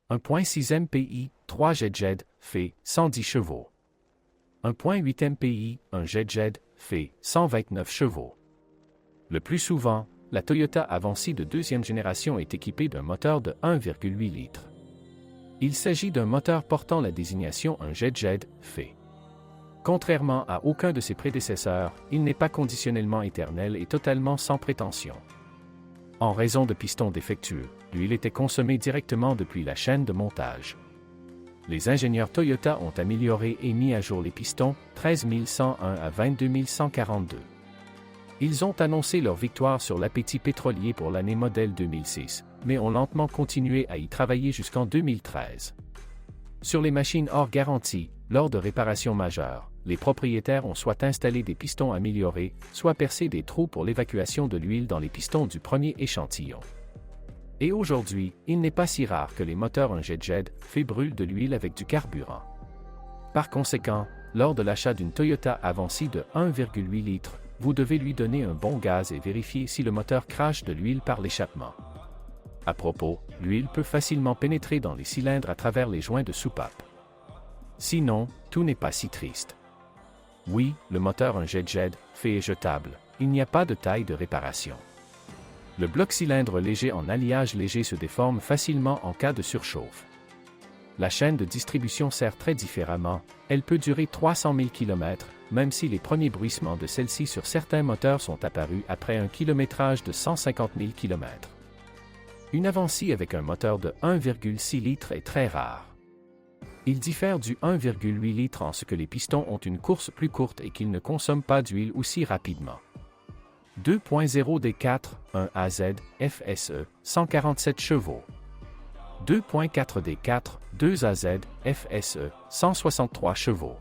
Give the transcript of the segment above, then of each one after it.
1.6 MPI, 3 JetJet, fait 110 chevaux. 1.8 MPI, un JetJet, fait 129 chevaux. Le plus souvent, la Toyota Avanci de deuxième génération est équipée d'un moteur de 1,8 litres. Il s'agit d'un moteur portant la désignation un JetJet, fait. Contrairement à aucun de ses prédécesseurs, il n'est pas conditionnellement éternel et totalement sans prétention. En raison de pistons défectueux, l'huile était consommée directement depuis la chaîne de montage. Les ingénieurs Toyota ont amélioré et mis à jour les pistons 13101 à 22142. Ils ont annoncé leur victoire sur l'appétit pétrolier pour l'année modèle 2006, mais ont lentement continué à y travailler jusqu'en 2013. Sur les machines hors garantie, lors de réparations majeures, les propriétaires ont soit installé des pistons améliorés, soit percé des trous pour l'évacuation de l'huile dans les pistons du premier échantillon. Et aujourd'hui, il n'est pas si rare que les moteurs un JetJet fait brûlent de l'huile avec du carburant. Par conséquent, lors de l'achat d'une Toyota Avanci de 1,8 litres, vous devez lui donner un bon gaz et vérifier si le moteur crache de l'huile par l'échappement. À propos, l'huile peut facilement pénétrer dans les cylindres à travers les joints de soupape. Sinon, tout n'est pas si triste. Oui, le moteur un JetJet fait est jetable, il n'y a pas de taille de réparation. Le bloc cylindre léger en alliage léger se déforme facilement en cas de surchauffe. La chaîne de distribution sert très différemment, elle peut durer 300 000 km, même si les premiers bruissements de celle-ci sur certains moteurs sont apparus après un kilométrage de 150 000 km. Une Avanci avec un moteur de 1,6 litres est très rare. Il diffère du 1,8 litres en ce que les pistons ont une course plus courte et qu'ils ne consomment pas d'huile aussi rapidement. 2.0 D4, 1 AZ, FSE, 147 chevaux. 2.4 D4, 2 AZ, FSE, 163 chevaux.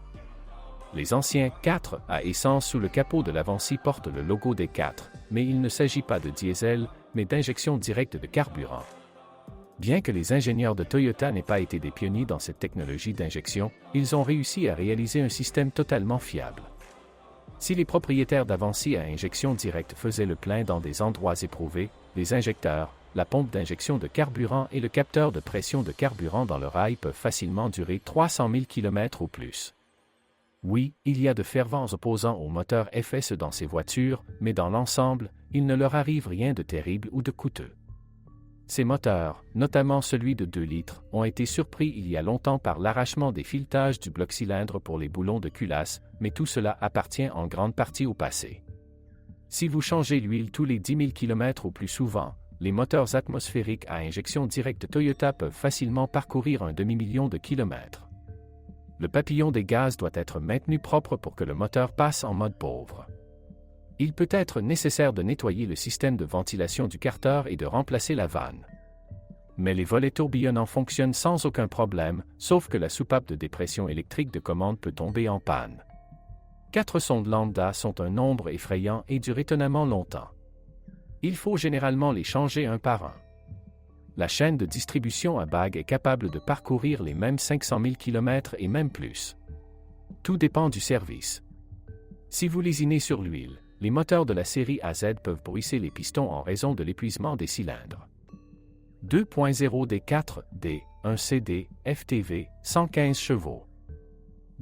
Les anciens 4 à essence sous le capot de l'Avanci portent le logo D4, mais il ne s'agit pas de diesel, mais d'injection directe de carburant. Bien que les ingénieurs de Toyota n'aient pas été des pionniers dans cette technologie d'injection, ils ont réussi à réaliser un système totalement fiable. Si les propriétaires d'Avanci à injection directe faisaient le plein dans des endroits éprouvés, les injecteurs, la pompe d'injection de carburant et le capteur de pression de carburant dans le rail peuvent facilement durer 300 000 km ou plus. Oui, il y a de fervents opposants au moteur FSE dans ces voitures, mais dans l'ensemble, il ne leur arrive rien de terrible ou de coûteux. Ces moteurs, notamment celui de 2 litres, ont été surpris il y a longtemps par l'arrachement des filetages du bloc cylindre pour les boulons de culasse, mais tout cela appartient en grande partie au passé. Si vous changez l'huile tous les 10 000 km ou plus souvent, les moteurs atmosphériques à injection directe Toyota peuvent facilement parcourir un demi-million de kilomètres. Le papillon des gaz doit être maintenu propre pour que le moteur passe en mode pauvre. Il peut être nécessaire de nettoyer le système de ventilation du carter et de remplacer la vanne. Mais les volets tourbillonnants fonctionnent sans aucun problème, sauf que la soupape de dépression électrique de commande peut tomber en panne. 4 sondes lambda sont un nombre effrayant et durent étonnamment longtemps. Il faut généralement les changer un par un. La chaîne de distribution à bague est capable de parcourir les mêmes 500 000 km et même plus. Tout dépend du service. Si vous lésinez sur l'huile, les moteurs de la série AZ peuvent bruisser les pistons en raison de l'épuisement des cylindres. 2.0 D4, D, 1 CD, FTV, 115 chevaux.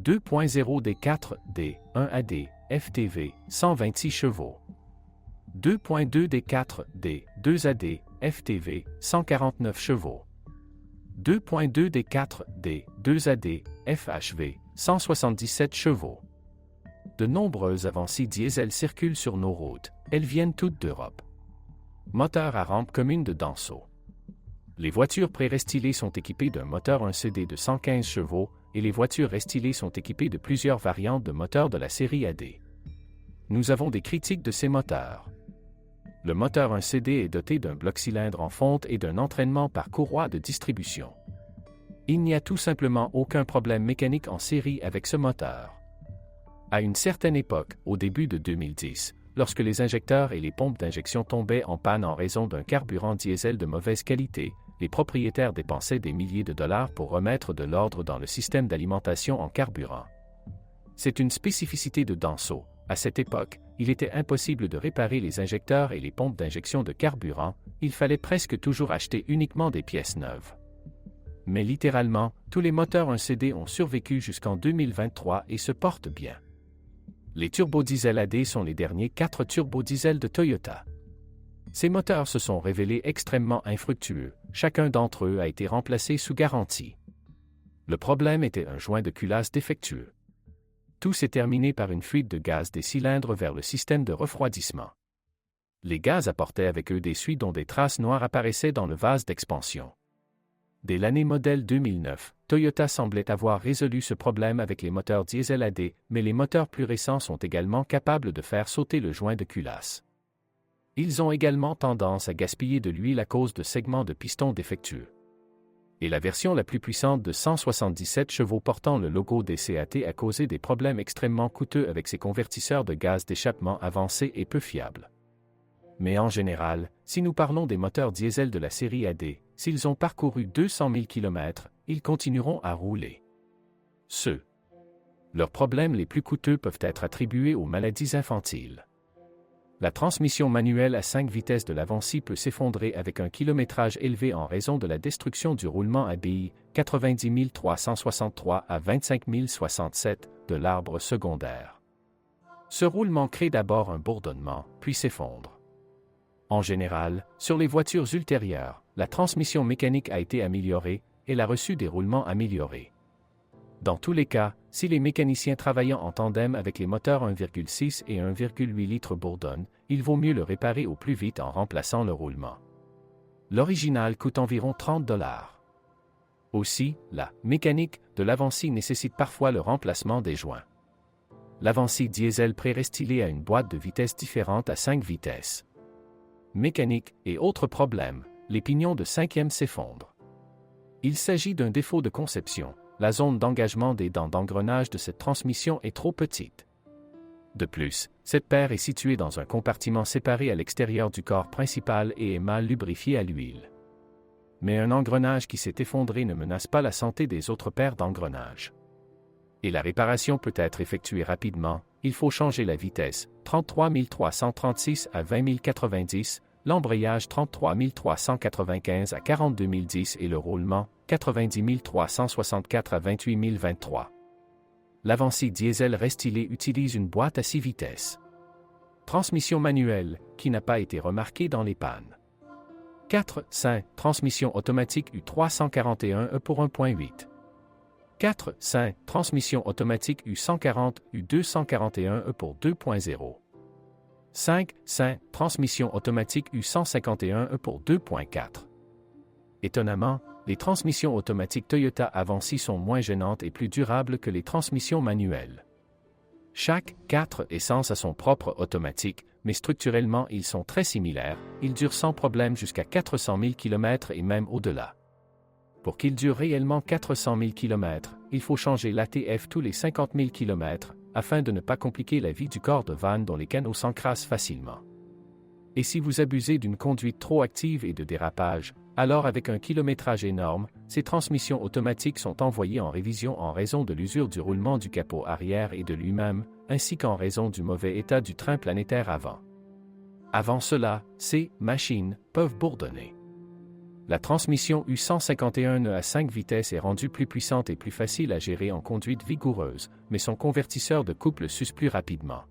2.0 D4, D, 1 AD, FTV, 126 chevaux. 2.2 D4, D, 2 AD, FTV, 149 chevaux. 2.2 D4, D, 2 AD, FHV, 177 chevaux. De nombreuses Avanci diesel circulent sur nos routes, elles viennent toutes d'Europe. Moteur à rampe commune de Danso. Les voitures pré-restylées sont équipées d'un moteur 1 CD de 115 chevaux et les voitures restylées sont équipées de plusieurs variantes de moteurs de la série AD. Nous avons des critiques de ces moteurs. Le moteur 1 CD est doté d'un bloc cylindre en fonte et d'un entraînement par courroie de distribution. Il n'y a tout simplement aucun problème mécanique en série avec ce moteur. À une certaine époque, au début de 2010, lorsque les injecteurs et les pompes d'injection tombaient en panne en raison d'un carburant diesel de mauvaise qualité, les propriétaires dépensaient des milliers de dollars pour remettre de l'ordre dans le système d'alimentation en carburant. C'est une spécificité de Danso. À cette époque, il était impossible de réparer les injecteurs et les pompes d'injection de carburant, il fallait presque toujours acheter uniquement des pièces neuves. Mais littéralement, tous les moteurs 1CD ont survécu jusqu'en 2023 et se portent bien. Les turbodiesel AD sont les derniers 4 turbodiesel de Toyota. Ces moteurs se sont révélés extrêmement infructueux, chacun d'entre eux a été remplacé sous garantie. Le problème était un joint de culasse défectueux. Tout s'est terminé par une fuite de gaz des cylindres vers le système de refroidissement. Les gaz apportaient avec eux des suies dont des traces noires apparaissaient dans le vase d'expansion. Dès l'année modèle 2009, Toyota semblait avoir résolu ce problème avec les moteurs diesel AD, mais les moteurs plus récents sont également capables de faire sauter le joint de culasse. Ils ont également tendance à gaspiller de l'huile à cause de segments de pistons défectueux. Et la version la plus puissante de 177 chevaux portant le logo des CAT a causé des problèmes extrêmement coûteux avec ses convertisseurs de gaz d'échappement avancés et peu fiables. Mais en général, si nous parlons des moteurs diesel de la série AD, s'ils ont parcouru 200 000 km, ils continueront à rouler. Leurs problèmes les plus coûteux peuvent être attribués aux maladies infantiles. La transmission manuelle à 5 vitesses de l'Avanci peut s'effondrer avec un kilométrage élevé en raison de la destruction du roulement ABI 90 363 à 25 067 de l'arbre secondaire. Ce roulement crée d'abord un bourdonnement, puis s'effondre. En général, sur les voitures ultérieures, la transmission mécanique a été améliorée, et elle a reçu des roulements améliorés. Dans tous les cas, si les mécaniciens travaillant en tandem avec les moteurs 1,6 et 1,8 litres bourdonnent, il vaut mieux le réparer au plus vite en remplaçant le roulement. L'original coûte environ 30 $. Aussi, la mécanique de l'Avanci nécessite parfois le remplacement des joints. L'Avanci diesel pré-restylé a une boîte de vitesses différente à 5 vitesses. Mécanique et autres problèmes, les pignons de 5e s'effondrent. Il s'agit d'un défaut de conception. La zone d'engagement des dents d'engrenage de cette transmission est trop petite. De plus, cette paire est située dans un compartiment séparé à l'extérieur du corps principal et est mal lubrifiée à l'huile. Mais un engrenage qui s'est effondré ne menace pas la santé des autres paires d'engrenages. Et la réparation peut être effectuée rapidement, il faut changer la vitesse, 33 336 à 20 090, l'embrayage 33 395 à 42 010 et le roulement, 90 364 à 28 023. L'Avanci diesel restylé utilise une boîte à 6 vitesses. Transmission manuelle, qui n'a pas été remarquée dans les pannes. 4-5, transmission automatique U341E pour 1.8. 4-5, transmission automatique U140, U241E pour 2.0. 5-5, transmission automatique U151E pour 2.4. Étonnamment, les transmissions automatiques Toyota Avanci sont moins gênantes et plus durables que les transmissions manuelles. Chaque 4 essence a son propre automatique, mais structurellement ils sont très similaires, ils durent sans problème jusqu'à 400 000 km et même au-delà. Pour qu'ils durent réellement 400 000 km, il faut changer l'ATF tous les 50 000 km, afin de ne pas compliquer la vie du corps de vanne dont les canaux s'encrassent facilement. Et si vous abusez d'une conduite trop active et de dérapage, alors avec un kilométrage énorme, ces transmissions automatiques sont envoyées en révision en raison de l'usure du roulement du capot arrière et de lui-même, ainsi qu'en raison du mauvais état du train planétaire avant. Avant cela, ces machines peuvent bourdonner. La transmission U151E à 5 vitesses est rendue plus puissante et plus facile à gérer en conduite vigoureuse, mais son convertisseur de couple s'use plus rapidement.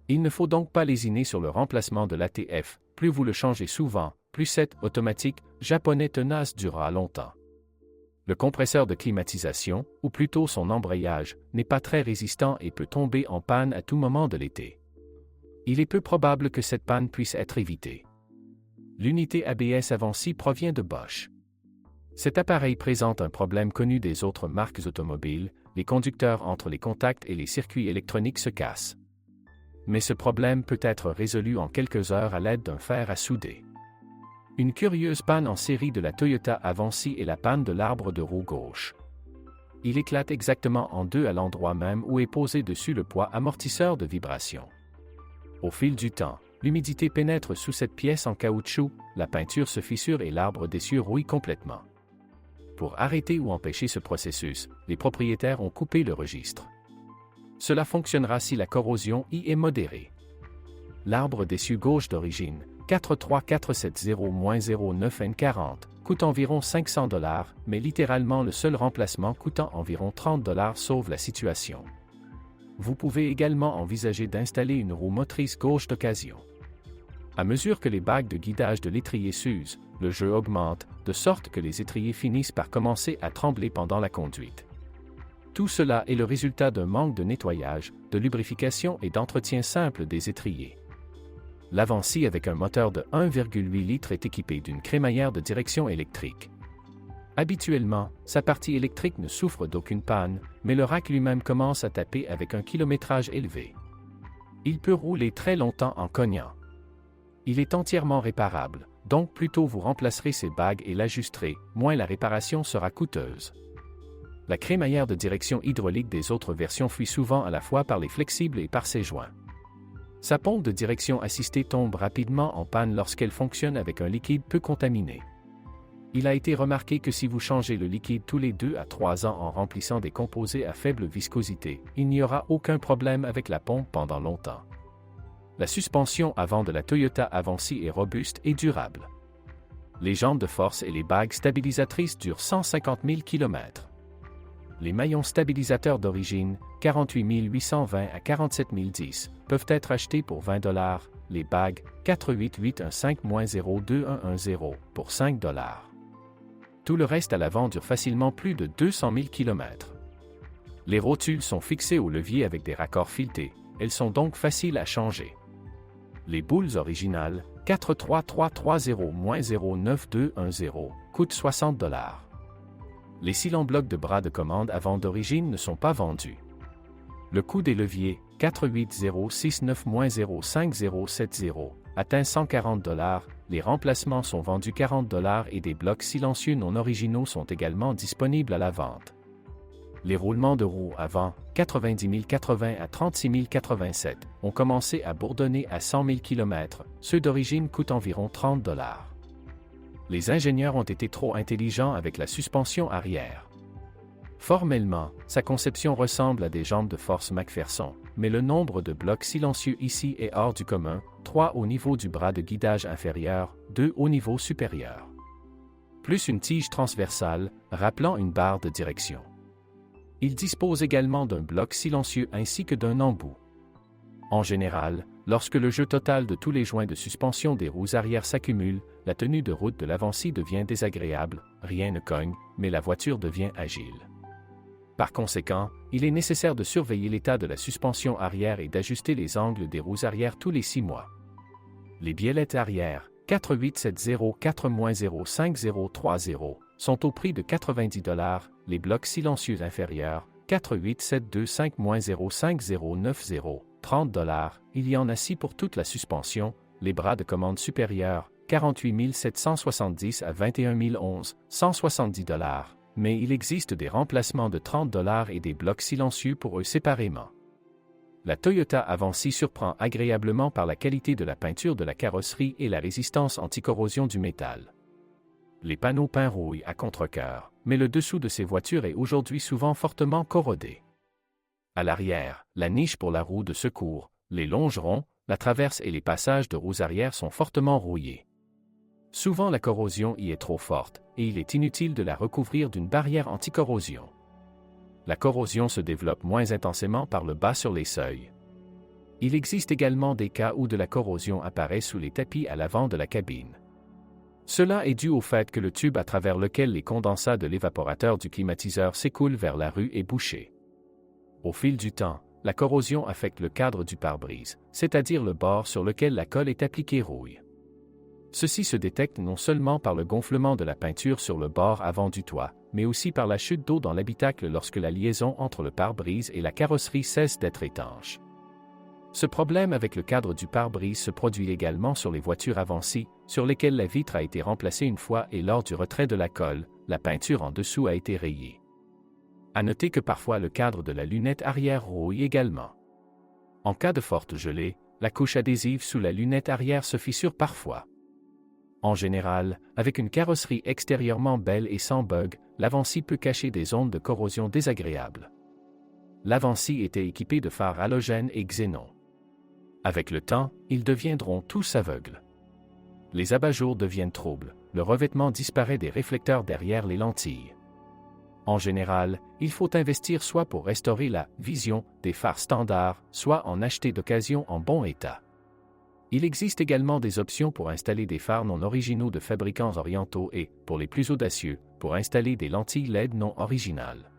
Il ne faut donc pas lésiner sur le remplacement de l'ATF, plus vous le changez souvent, plus cette automatique japonais tenace durera longtemps. Le compresseur de climatisation, ou plutôt son embrayage, n'est pas très résistant et peut tomber en panne à tout moment de l'été. Il est peu probable que cette panne puisse être évitée. L'unité ABS Avanci provient de Bosch. Cet appareil présente un problème connu des autres marques automobiles, les conducteurs entre les contacts et les circuits électroniques se cassent. Mais ce problème peut être résolu en quelques heures à l'aide d'un fer à souder. Une curieuse panne en série de la Toyota Avanci est la panne de l'arbre de roue gauche. Il éclate exactement en deux à l'endroit même où est posé dessus le poids amortisseur de vibration. Au fil du temps, l'humidité pénètre sous cette pièce en caoutchouc, la peinture se fissure et l'arbre d'essieu rouille complètement. Pour arrêter ou empêcher ce processus, les propriétaires ont coupé le registre. Cela fonctionnera si la corrosion y est modérée. L'arbre d'essieu gauche d'origine, 43470-09N40, coûte environ 500 $, mais littéralement le seul remplacement coûtant environ 30 $ sauve la situation. Vous pouvez également envisager d'installer une roue motrice gauche d'occasion. À mesure que les bagues de guidage de l'étrier s'usent, le jeu augmente, de sorte que les étriers finissent par commencer à trembler pendant la conduite. Tout cela est le résultat d'un manque de nettoyage, de lubrification et d'entretien simple des étriers. L'Avanci avec un moteur de 1,8 litres est équipé d'une crémaillère de direction électrique. Habituellement, sa partie électrique ne souffre d'aucune panne, mais le rack lui-même commence à taper avec un kilométrage élevé. Il peut rouler très longtemps en cognant. Il est entièrement réparable, donc plus tôt vous remplacerez ses bagues et l'ajusterez, moins la réparation sera coûteuse. La crémaillère de direction hydraulique des autres versions fuit souvent à la fois par les flexibles et par ses joints. Sa pompe de direction assistée tombe rapidement en panne lorsqu'elle fonctionne avec un liquide peu contaminé. Il a été remarqué que si vous changez le liquide tous les 2 à 3 ans en remplissant des composés à faible viscosité, il n'y aura aucun problème avec la pompe pendant longtemps. La suspension avant de la Toyota Avanci est robuste et durable. Les jantes de force et les bagues stabilisatrices durent 150 000 km. Les maillons stabilisateurs d'origine, 48 820 à 47 010, peuvent être achetés pour 20 $, les bagues, 48815-0211 pour 5 $. Tout le reste à l'avant dure facilement plus de 200 000 km. Les rotules sont fixées au levier avec des raccords filetés, elles sont donc faciles à changer. Les boules originales, 43330-09210, coûtent 60 $. Les cylindres blocs de bras de commande avant d'origine ne sont pas vendus. Le coût des leviers, 48069-05070, atteint 140 $, les remplacements sont vendus 40 $ et des blocs silencieux non originaux sont également disponibles à la vente. Les roulements de roues avant, 90 080 à 36 087, ont commencé à bourdonner à 100 000 km, ceux d'origine coûtent environ 30 $. Les ingénieurs ont été trop intelligents avec la suspension arrière. Formellement, sa conception ressemble à des jambes de force McPherson, mais le nombre de blocs silencieux ici est hors du commun, 3 au niveau du bras de guidage inférieur, 2 au niveau supérieur. Plus une tige transversale, rappelant une barre de direction. Il dispose également d'un bloc silencieux ainsi que d'un embout. En général, lorsque le jeu total de tous les joints de suspension des roues arrière s'accumule, la tenue de route de l'Avanci devient désagréable, rien ne cogne, mais la voiture devient agile. Par conséquent, il est nécessaire de surveiller l'état de la suspension arrière et d'ajuster les angles des roues arrière tous les 6 mois. Les biellettes arrière, 4870-4-05030, sont au prix de 90 $, les blocs silencieux inférieurs, 48725-05090, 30 $, il y en a 6 pour toute la suspension, les bras de commande supérieurs, 48 770 à 21 011, 170 $, mais il existe des remplacements de 30 $ et des blocs silencieux pour eux séparément. La Toyota Avanci surprend agréablement par la qualité de la peinture de la carrosserie et la résistance anti-corrosion du métal. Les panneaux peints rouillent à contre-cœur, mais le dessous de ces voitures est aujourd'hui souvent fortement corrodé. À l'arrière, la niche pour la roue de secours, les longerons, la traverse et les passages de roues arrière sont fortement rouillés. Souvent la corrosion y est trop forte, et il est inutile de la recouvrir d'une barrière anti-corrosion. La corrosion se développe moins intensément par le bas sur les seuils. Il existe également des cas où de la corrosion apparaît sous les tapis à l'avant de la cabine. Cela est dû au fait que le tube à travers lequel les condensats de l'évaporateur du climatiseur s'écoulent vers la rue est bouché. Au fil du temps, la corrosion affecte le cadre du pare-brise, c'est-à-dire le bord sur lequel la colle est appliquée rouille. Ceci se détecte non seulement par le gonflement de la peinture sur le bord avant du toit, mais aussi par la chute d'eau dans l'habitacle lorsque la liaison entre le pare-brise et la carrosserie cesse d'être étanche. Ce problème avec le cadre du pare-brise se produit également sur les voitures Avanci, sur lesquelles la vitre a été remplacée une fois et lors du retrait de la colle, la peinture en dessous a été rayée. À noter que parfois le cadre de la lunette arrière rouille également. En cas de forte gelée, la couche adhésive sous la lunette arrière se fissure parfois. En général, avec une carrosserie extérieurement belle et sans bug, l'Avanci peut cacher des zones de corrosion désagréables. L'Avanci était équipé de phares halogènes et xénon. Avec le temps, ils deviendront tous aveugles. Les abat-jours deviennent troubles, le revêtement disparaît des réflecteurs derrière les lentilles. En général, il faut investir soit pour restaurer la vision des phares standards, soit en acheter d'occasion en bon état. Il existe également des options pour installer des phares non originaux de fabricants orientaux et, pour les plus audacieux, pour installer des lentilles LED non originales.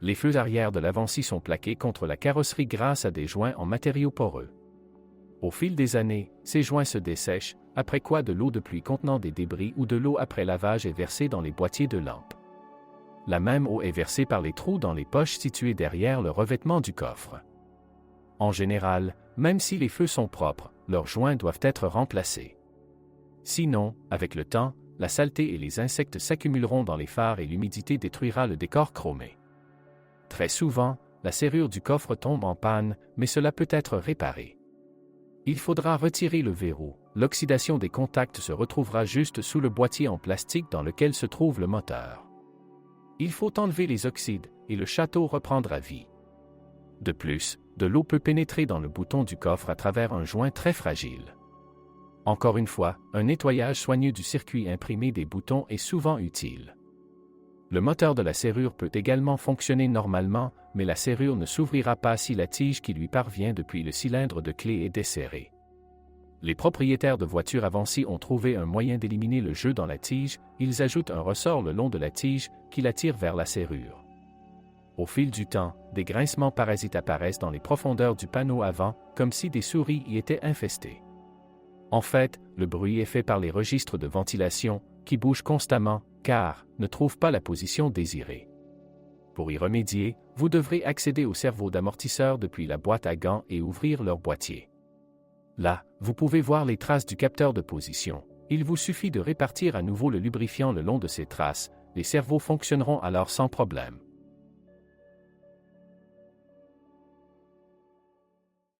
Les feux arrière de l'Avanci sont plaqués contre la carrosserie grâce à des joints en matériaux poreux. Au fil des années, ces joints se dessèchent, après quoi de l'eau de pluie contenant des débris ou de l'eau après lavage est versée dans les boîtiers de lampes. La même eau est versée par les trous dans les poches situées derrière le revêtement du coffre. En général, même si les feux sont propres, leurs joints doivent être remplacés. Sinon, avec le temps, la saleté et les insectes s'accumuleront dans les phares et l'humidité détruira le décor chromé. Très souvent, la serrure du coffre tombe en panne, mais cela peut être réparé. Il faudra retirer le verrou. L'oxydation des contacts se retrouvera juste sous le boîtier en plastique dans lequel se trouve le moteur. Il faut enlever les oxydes, et le château reprendra vie. De plus, de l'eau peut pénétrer dans le bouton du coffre à travers un joint très fragile. Encore une fois, un nettoyage soigneux du circuit imprimé des boutons est souvent utile. Le moteur de la serrure peut également fonctionner normalement, mais la serrure ne s'ouvrira pas si la tige qui lui parvient depuis le cylindre de clé est desserrée. Les propriétaires de voitures Avanci ont trouvé un moyen d'éliminer le jeu dans la tige, ils ajoutent un ressort le long de la tige qui la tire vers la serrure. Au fil du temps, des grincements parasites apparaissent dans les profondeurs du panneau avant, comme si des souris y étaient infestées. En fait, le bruit est fait par les registres de ventilation, qui bougent constamment, car ne trouvent pas la position désirée. Pour y remédier, vous devrez accéder au cerveau d'amortisseur depuis la boîte à gants et ouvrir leur boîtier. Là, vous pouvez voir les traces du capteur de position. Il vous suffit de répartir à nouveau le lubrifiant le long de ces traces, les servos fonctionneront alors sans problème.